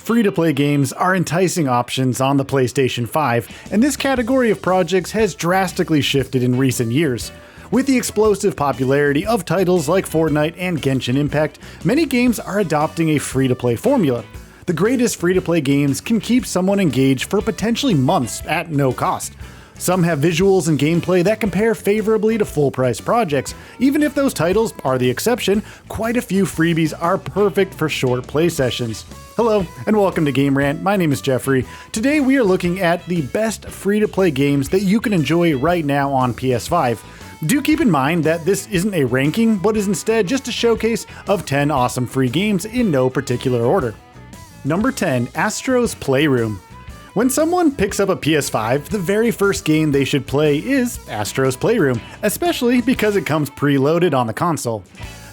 Free-to-play games are enticing options on the PlayStation 5, and this category of projects has drastically shifted in recent years. With the explosive popularity of titles like Fortnite and Genshin Impact, many games are adopting a free-to-play formula. The greatest free-to-play games can keep someone engaged for potentially months at no cost. Some have visuals and gameplay that compare favorably to full-price projects. Even if those titles are the exception, quite a few freebies are perfect for short play sessions. Hello, and welcome to Game Rant. My name is Geoffrey. Today we are looking at the best free-to-play games that you can enjoy right now on PS5. Do keep in mind that this isn't a ranking, but is instead just a showcase of 10 awesome free games in no particular order. Number 10, Astro's Playroom. When someone picks up a PS5, the very first game they should play is Astro's Playroom, especially because it comes preloaded on the console.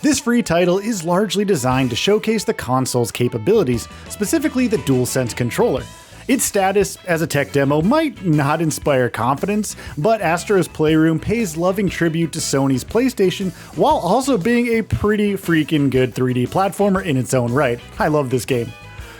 This free title is largely designed to showcase the console's capabilities, specifically the DualSense controller. Its status as a tech demo might not inspire confidence, but Astro's Playroom pays loving tribute to Sony's PlayStation while also being a pretty freaking good 3D platformer in its own right. I love this game.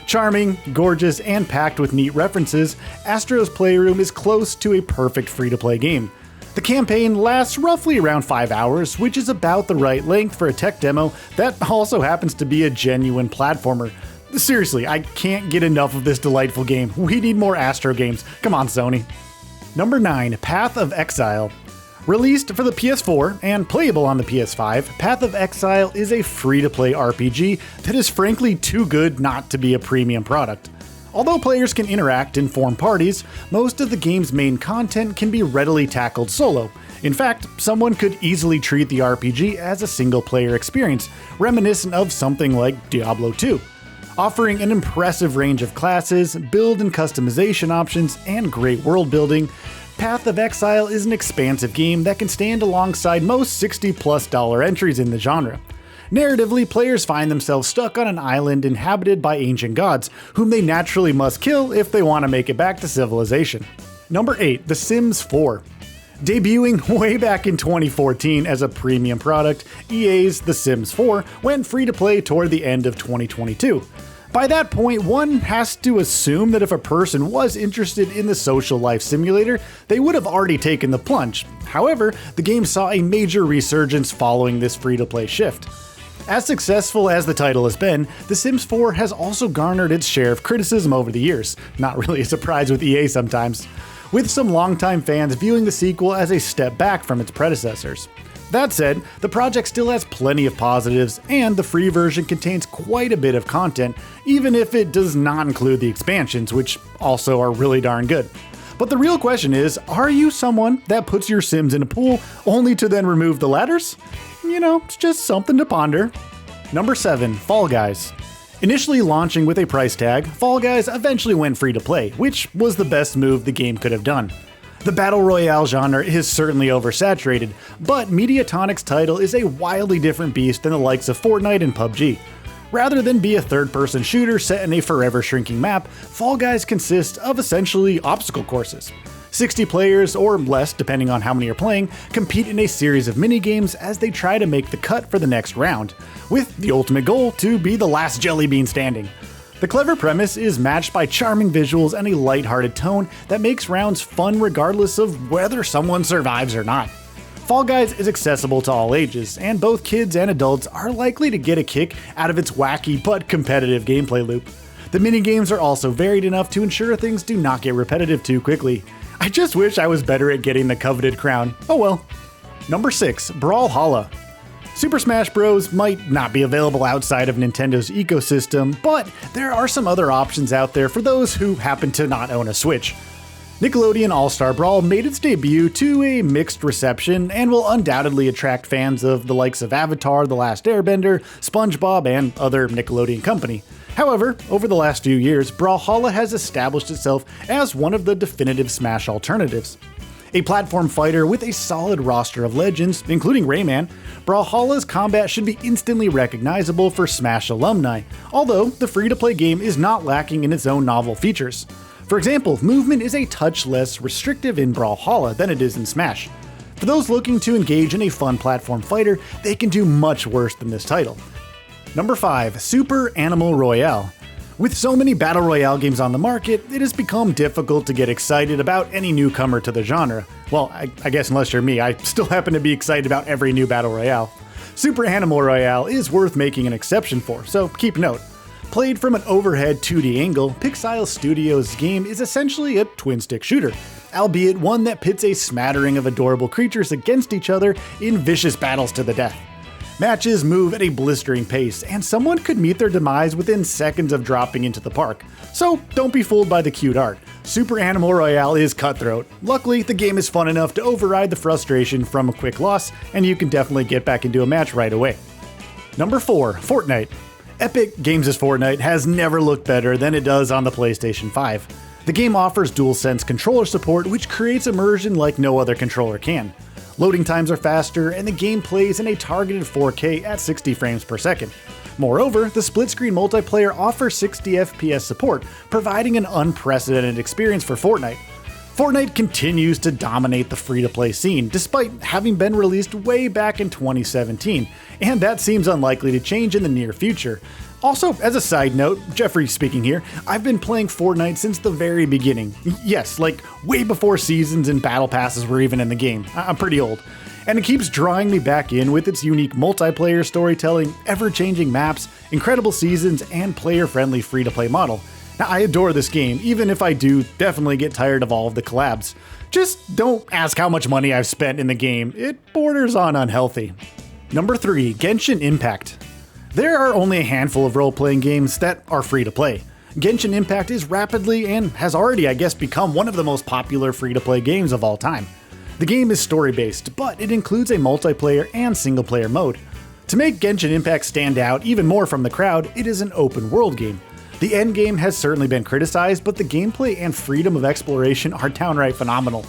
Charming, gorgeous, and packed with neat references, Astro's Playroom is close to a perfect free-to-play game. The campaign lasts roughly around 5 hours, which is about the right length for a tech demo that also happens to be a genuine platformer. Seriously, I can't get enough of this delightful game. We need more Astro games. Come on, Sony. Number 9, Path of Exile. Released for the PS4 and playable on the PS5, Path of Exile is a free-to-play RPG that is frankly too good not to be a premium product. Although players can interact and form parties, most of the game's main content can be readily tackled solo. In fact, someone could easily treat the RPG as a single-player experience, reminiscent of something like Diablo 2. Offering an impressive range of classes, build and customization options, and great world building, Path of Exile is an expansive game that can stand alongside most $60+ entries in the genre. Narratively, players find themselves stuck on an island inhabited by ancient gods, whom they naturally must kill if they want to make it back to civilization. Number 8, The Sims 4. Debuting way back in 2014 as a premium product, EA's The Sims 4 went free to play toward the end of 2022. By that point, one has to assume that if a person was interested in the social life simulator, they would have already taken the plunge. However, the game saw a major resurgence following this free-to-play shift. As successful as the title has been, The Sims 4 has also garnered its share of criticism over the years. Not really a surprise with EA sometimes, with some longtime fans viewing the sequel as a step back from its predecessors. That said, the project still has plenty of positives, and the free version contains quite a bit of content, even if it does not include the expansions, which also are really darn good. But the real question is, are you someone that puts your Sims in a pool only to then remove the ladders? You know, it's just something to ponder. Number 7, Fall Guys. Initially launching with a price tag, Fall Guys eventually went free to play, which was the best move the game could have done. The Battle Royale genre is certainly oversaturated, but Mediatonic's title is a wildly different beast than the likes of Fortnite and PUBG. Rather than be a third-person shooter set in a forever shrinking map, Fall Guys consists of essentially obstacle courses. 60 players, or less depending on how many are playing, compete in a series of minigames as they try to make the cut for the next round, with the ultimate goal to be the last jelly bean standing. The clever premise is matched by charming visuals and a lighthearted tone that makes rounds fun regardless of whether someone survives or not. Fall Guys is accessible to all ages, and both kids and adults are likely to get a kick out of its wacky but competitive gameplay loop. The minigames are also varied enough to ensure things do not get repetitive too quickly. I just wish I was better at getting the coveted crown. Oh well. Number 6, Brawlhalla. Super Smash Bros. Might not be available outside of Nintendo's ecosystem, but there are some other options out there for those who happen to not own a Switch. Nickelodeon All-Star Brawl made its debut to a mixed reception and will undoubtedly attract fans of the likes of Avatar: The Last Airbender, SpongeBob, and other Nickelodeon company. However, over the last few years, Brawlhalla has established itself as one of the definitive Smash alternatives. A platform fighter with a solid roster of legends, including Rayman, Brawlhalla's combat should be instantly recognizable for Smash alumni, although the free-to-play game is not lacking in its own novel features. For example, movement is a touch less restrictive in Brawlhalla than it is in Smash. For those looking to engage in a fun platform fighter, they can do much worse than this title. Number 5, Super Animal Royale. With so many Battle Royale games on the market, it has become difficult to get excited about any newcomer to the genre. Well, I guess unless you're me, I still happen to be excited about every new Battle Royale. Super Animal Royale is worth making an exception for, so keep note. Played from an overhead 2D angle, Pixile Studios' game is essentially a twin-stick shooter, albeit one that pits a smattering of adorable creatures against each other in vicious battles to the death. Matches move at a blistering pace, and someone could meet their demise within seconds of dropping into the park. So don't be fooled by the cute art. Super Animal Royale is cutthroat. Luckily, the game is fun enough to override the frustration from a quick loss, and you can definitely get back into a match right away. Number 4, Fortnite. Epic Games' Fortnite has never looked better than it does on the PlayStation 5. The game offers DualSense controller support, which creates immersion like no other controller can. Loading times are faster, and the game plays in a targeted 4K at 60 frames per second. Moreover, the split-screen multiplayer offers 60 FPS support, providing an unprecedented experience for Fortnite. Fortnite continues to dominate the free-to-play scene, despite having been released way back in 2017, and that seems unlikely to change in the near future. Also, as a side note, Geoffrey speaking here, I've been playing Fortnite since the very beginning. Yes, like way before seasons and battle passes were even in the game. I'm pretty old. And it keeps drawing me back in with its unique multiplayer storytelling, ever-changing maps, incredible seasons, and player-friendly free-to-play model. Now, I adore this game, even if I do definitely get tired of all of the collabs. Just don't ask how much money I've spent in the game. It borders on unhealthy. Number 3, Genshin Impact. There are only a handful of role-playing games that are free to play. Genshin Impact is rapidly and has already, I guess, become one of the most popular free-to-play games of all time. The game is story-based, but it includes a multiplayer and single-player mode. To make Genshin Impact stand out even more from the crowd, it is an open-world game. The endgame has certainly been criticized, but the gameplay and freedom of exploration are downright phenomenal.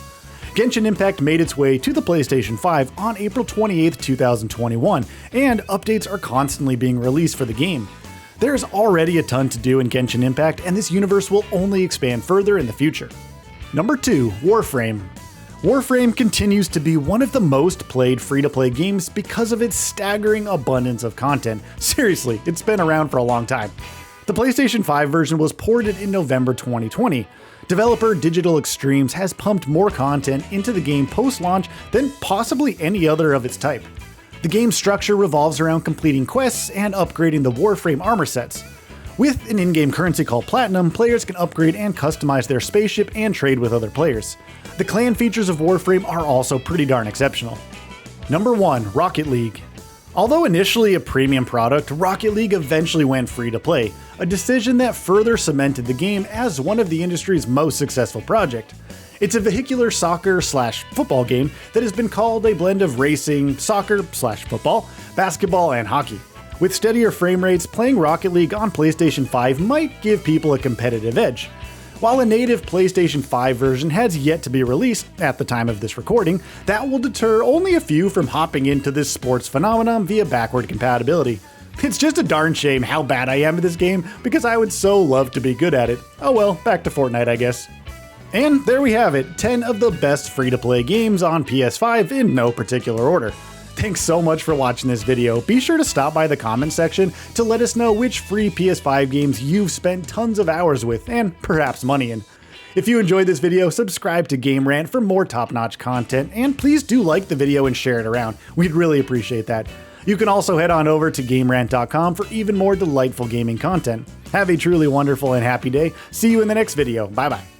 Genshin Impact made its way to the PlayStation 5 on April 28, 2021, and updates are constantly being released for the game. There's already a ton to do in Genshin Impact, and this universe will only expand further in the future. Number 2, Warframe. Warframe continues to be one of the most played free-to-play games because of its staggering abundance of content. Seriously, it's been around for a long time. The PlayStation 5 version was ported in November 2020. Developer Digital Extremes has pumped more content into the game post-launch than possibly any other of its type. The game's structure revolves around completing quests and upgrading the Warframe armor sets. With an in-game currency called Platinum, players can upgrade and customize their spaceship and trade with other players. The clan features of Warframe are also pretty darn exceptional. Number 1, Rocket League. Although initially a premium product, Rocket League eventually went free to play, a decision that further cemented the game as one of the industry's most successful projects. It's a vehicular soccer/football game that has been called a blend of racing, soccer/football, basketball, and hockey. With steadier frame rates, playing Rocket League on PlayStation 5 might give people a competitive edge. While a native PlayStation 5 version has yet to be released at the time of this recording, that will deter only a few from hopping into this sports phenomenon via backward compatibility. It's just a darn shame how bad I am at this game because I would so love to be good at it. Oh well, back to Fortnite, I guess. And there we have it, 10 of the best free-to-play games on PS5 in no particular order. Thanks so much for watching this video. Be sure to stop by the comment section to let us know which free PS5 games you've spent tons of hours with and perhaps money in. If you enjoyed this video, subscribe to Game Rant for more top-notch content, and please do like the video and share it around. We'd really appreciate that. You can also head on over to GameRant.com for even more delightful gaming content. Have a truly wonderful and happy day. See you in the next video. Bye-bye.